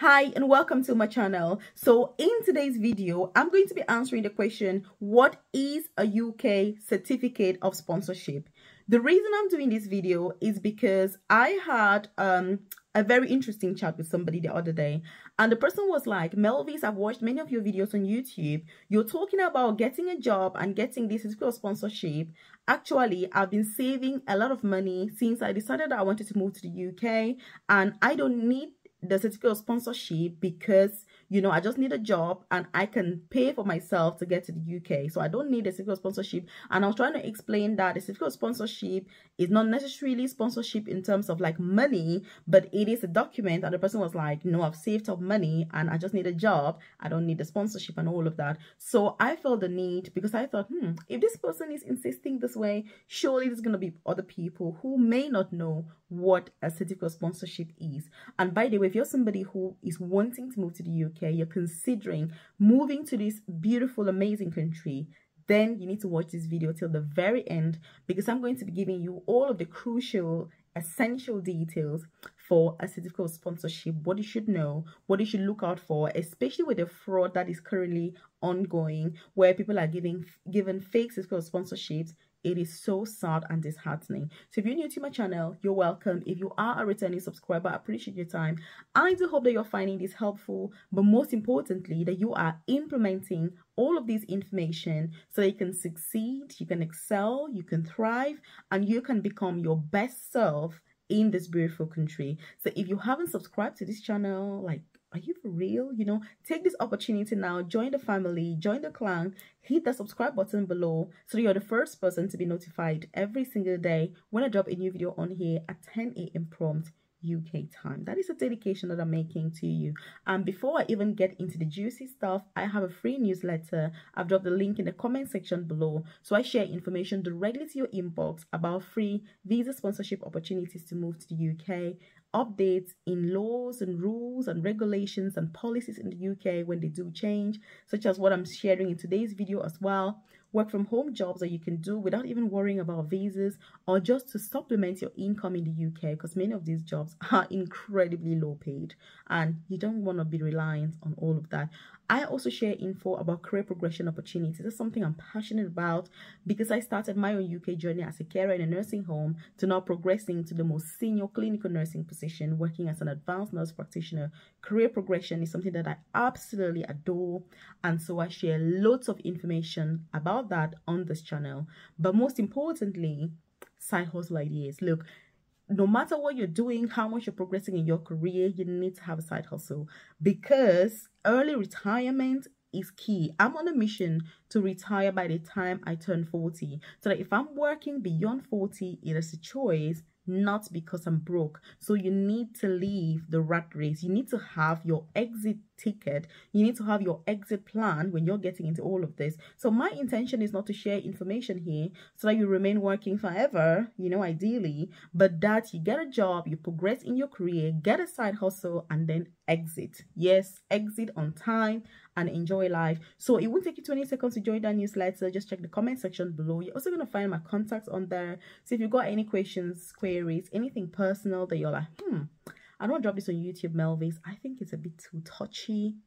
Hi and welcome to my channel. So in today's video, I'm going to be answering the question, what is a UK certificate of sponsorship? The reason I'm doing this video is because I had a very interesting chat with somebody the other day, and the person was like, Melvis, I've watched many of your videos on YouTube. You're talking about getting a job and getting this certificate of sponsorship. Actually, I've been saving a lot of money since I decided that I wanted to move to the UK, and I don't need the certificate of sponsorship because I just need a job and I can pay for myself to get to the UK. So I don't need a certificate of sponsorship. And I was trying to explain that the certificate of sponsorship is not necessarily sponsorship in terms of like money, but it is a document. And the person was like, no, I've saved up money and I just need a job. I don't need the sponsorship and all of that. So I felt the need because I thought, if this person is insisting this way, surely there's going to be other people who may not know what a certificate of sponsorship is. And by the way, if you're somebody who is wanting to move to the UK, you're considering moving to this beautiful, amazing country, then you need to watch this video till the very end, because I'm going to be giving you all of the crucial, essential details for a certificate of sponsorship, what you should know, what you should look out for, especially with the fraud that is currently ongoing, where people are given fake certificate of sponsorships. It is so sad and disheartening. So if you're new to my channel, you're welcome. If you are a returning subscriber, I appreciate your time. I do hope that you're finding this helpful, but most importantly, that you are implementing all of this information so that you can succeed, you can excel, you can thrive, and you can become your best self in this beautiful country. So if you haven't subscribed to this channel, are you for real? Take this opportunity now, join the family, join the clan, hit the subscribe button below so you're the first person to be notified every single day when I drop a new video on here at 10 a.m. prompt UK time. That is a dedication that I'm making to you. And before I even get into the juicy stuff, I have a free newsletter. I've dropped the link in the comment section below. So I share information directly to your inbox about free visa sponsorship opportunities to move to the UK, updates in laws and rules and regulations and policies in the UK when they do change, such as what I'm sharing in today's video as well. Work from home jobs that you can do without even worrying about visas, or just to supplement your income in the UK, because many of these jobs are incredibly low paid and you don't want to be reliant on all of that. I also share info about career progression opportunities. That's something I'm passionate about because I started my own UK journey as a carer in a nursing home to now progressing to the most senior clinical nursing position, working as an advanced nurse practitioner. Career progression is something that I absolutely adore, and so I share loads of information about that on this channel. But most importantly, side hustle ideas. Look, no matter what you're doing, how much you're progressing in your career, you need to have a side hustle, because early retirement is key. I'm on a mission to retire by the time I turn 40, so that if I'm working beyond 40, it is a choice, not because I'm broke. So you need to leave the rat race. You need to have your exit ticket. You need to have your exit plan when you're getting into all of this. So my intention is not to share information here so that you remain working forever, ideally, but that you get a job, you progress in your career, get a side hustle, and then exit. Yes, exit on time and enjoy life. So it won't take you 20 seconds to join that newsletter. Just check the comment section below. You're also going to find my contacts on there. So if you've got any questions, queries, anything personal that you're like, I don't drop this on YouTube, Melvis, I think it's a bit too touchy,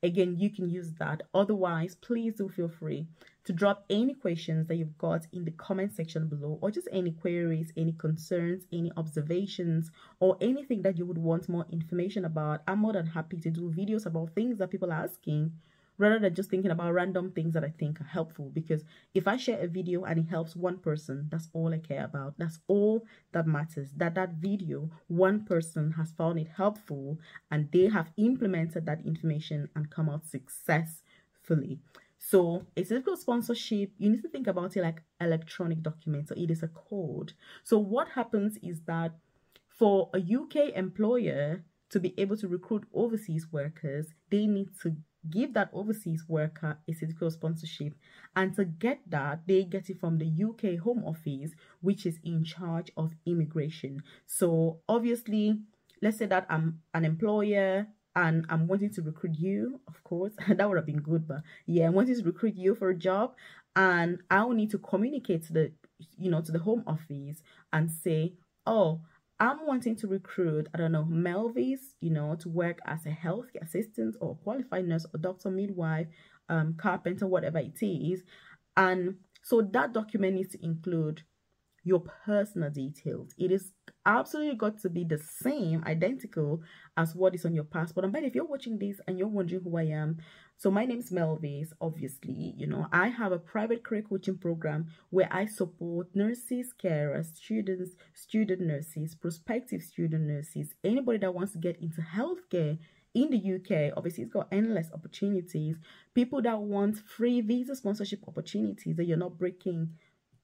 again, you can use that. Otherwise, please do feel free to drop any questions that you've got in the comment section below, or just any queries, any concerns, any observations, or anything that you would want more information about. I'm more than happy to do videos about things that people are asking, rather than just thinking about random things that I think are helpful. Because if I share a video and it helps one person, that's all I care about. That's all that matters. That video, one person has found it helpful and they have implemented that information and come out successfully. So a certificate of sponsorship, you need to think about it like electronic documents. So it is a code. So what happens is that for a UK employer to be able to recruit overseas workers, they need to give that overseas worker a certificate of sponsorship, and to get that, they get it from the UK Home Office, which is in charge of immigration. So obviously, let's say that I'm an employer and I'm wanting to recruit you, of course, that would have been good, but yeah, I'm wanting to recruit you for a job, and I will need to communicate to the, to the Home Office and say, oh, I'm wanting to recruit, I don't know, Melvis, you know, to work as a healthcare assistant or qualified nurse or doctor, midwife, carpenter, whatever it is. And so that document needs to include your personal details. It is absolutely got to be the same, identical as what is on your passport. And but if you're watching this and you're wondering who I am, so my name is Melvis. Obviously, you know, I have a private career coaching program where I support nurses, carers, students, student nurses, prospective student nurses, anybody that wants to get into healthcare in the UK. Obviously, it's got endless opportunities. People that want free visa sponsorship opportunities that you're not breaking,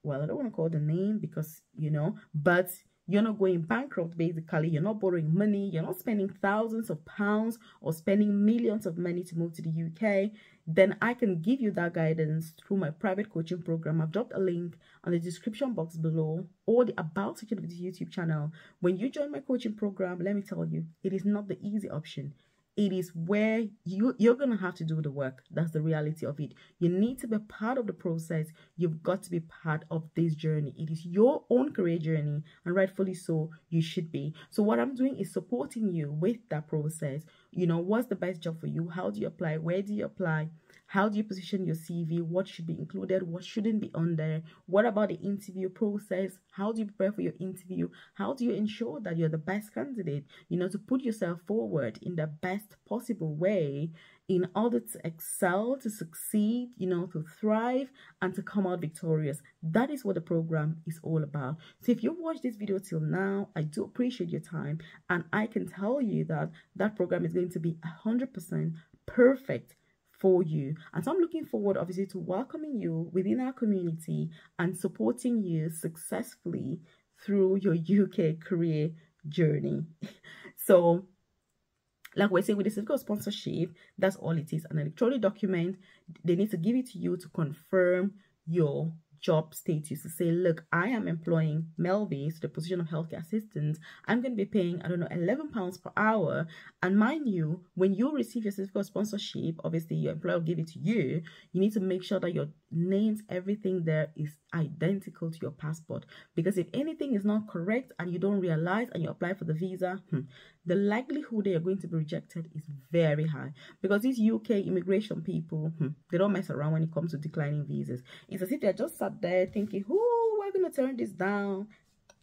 well, I don't want to call the name because, you know, but you're not going bankrupt, basically. You're not borrowing money. You're not spending thousands of pounds or spending millions of money to move to the UK. Then I can give you that guidance through my private coaching program. I've dropped a link on the description box below or the about section of this YouTube channel. When you join my coaching program, let me tell you, it is not the easy option. It is where you're going to have to do the work. That's the reality of it. You need to be part of the process. You've got to be part of this journey. It is your own career journey, and rightfully so, you should be. So what I'm doing is supporting you with that process. You know, what's the best job for you? How do you apply? Where do you apply? How do you position your CV? What should be included? What shouldn't be on there? What about the interview process? How do you prepare for your interview? How do you ensure that you're the best candidate, you know, to put yourself forward in the best possible way in order to excel, to succeed, you know, to thrive and to come out victorious? That is what the program is all about. So if you watched this video till now, I do appreciate your time, and I can tell you that that program is going to be 100% perfect for you. And so I'm looking forward, obviously, to welcoming you within our community and supporting you successfully through your UK career journey. So, like we say, with the certificate of sponsorship, that's all it is. An electronic document. They need to give it to you to confirm your job status, to say, look, I am employing Melvis to the position of healthcare assistant. I'm going to be paying, I don't know, £11 per hour. And mind you, when you receive your certificate of sponsorship, obviously your employer will give it to you. You need to make sure that your names, everything there is identical to your passport. Because if anything is not correct and you don't realize and you apply for the visa, the likelihood that you're going to be rejected is very high. Because these UK immigration people, they don't mess around when it comes to declining visas. It's as if they're just sat there thinking, oh, we're going to turn this down.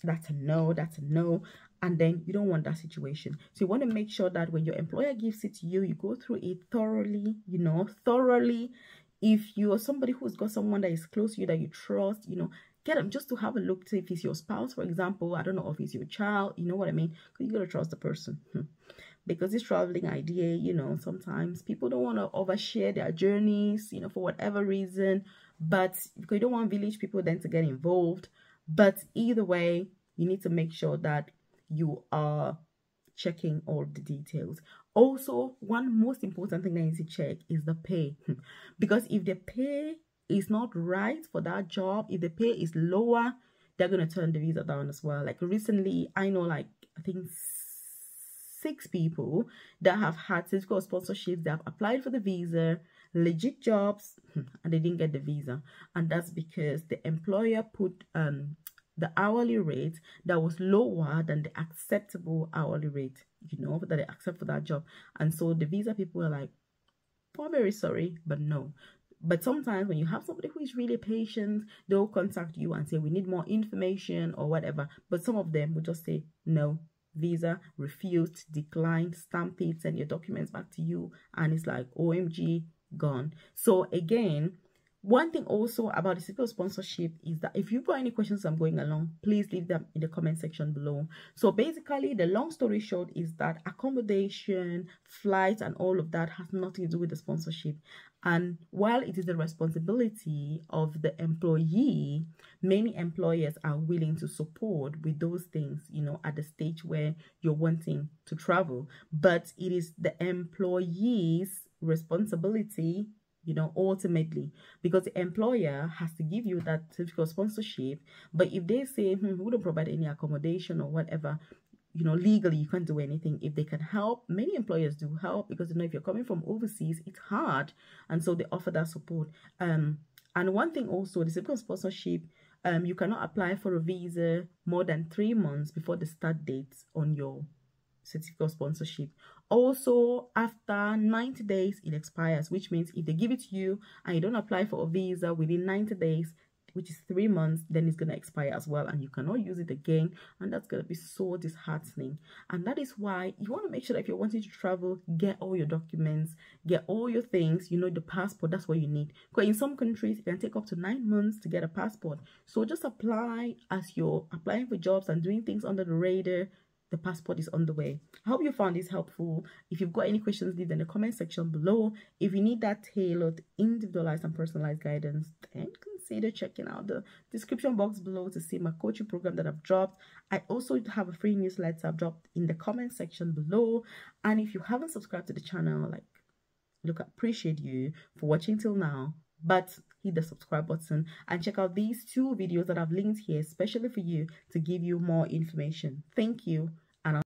That's a no, that's a no. And then you don't want that situation. So you want to make sure that when your employer gives it to you, you go through it thoroughly, you know, thoroughly. If you are somebody who's got someone that is close to you, that you trust, you know, get them just to have a look to if it's your spouse, for example. I don't know if it's your child, you know what I mean? Because you got to trust the person. Because this traveling idea, you know, sometimes people don't want to overshare their journeys, you know, for whatever reason. But because you don't want village people then to get involved. But either way, you need to make sure that you are checking all the details. Also, one most important thing that you need to check is the pay. Because if the pay is not right for that job, if the pay is lower, they're going to turn the visa down as well. Like recently, I know, like, I think 6 people that have had certificate sponsorships, they have applied for the visa, legit jobs, and they didn't get the visa. And that's because the employer put the hourly rate that was lower than the acceptable hourly rate, you know, that they accept for that job. And so the visa people are like, oh, I'm very sorry, but no. But sometimes when you have somebody who is really patient, they'll contact you and say, we need more information or whatever. But some of them will just say, no, visa refused, declined, stamp it, send your documents back to you. And it's like, OMG, gone. So again, one thing also about the certificate of sponsorship is that if you've got any questions I'm going along, please leave them in the comment section below. So basically, the long story short is that accommodation, flights, and all of that has nothing to do with the sponsorship. And while it is the responsibility of the employee, many employers are willing to support with those things, you know, at the stage where you're wanting to travel. But it is the employee's responsibility, you know, ultimately, because the employer has to give you that certificate of sponsorship. But if they say, we don't provide any accommodation or whatever, you know, legally you can't do anything. If they can help, many employers do help, because, you know, if you're coming from overseas, it's hard. And so they offer that support. And one thing also, the certificate of sponsorship, You cannot apply for a visa more than 3 months before the start date on your certificate of sponsorship. Also, after 90 days it expires, which means if they give it to you and you don't apply for a visa within 90 days, which is 3 months, then it's going to expire as well, and you cannot use it again, and that's going to be so disheartening. And that is why you want to make sure that if you're wanting to travel, get all your documents, get all your things. You know, the passport, that's what you need, because in some countries it can take up to 9 months to get a passport. So just apply as you're applying for jobs and doing things under the radar. The passport is on the way. I hope you found this helpful. If you've got any questions, leave them in the comment section below. If you need that tailored, individualized and personalized guidance, then consider checking out the description box below to see my coaching program that I've dropped. I also have a free newsletter I've dropped in the comment section below. And if you haven't subscribed to the channel, look, I appreciate you for watching till now, but hit the subscribe button and check out these 2 videos that I've linked here especially for you to give you more information. Thank you.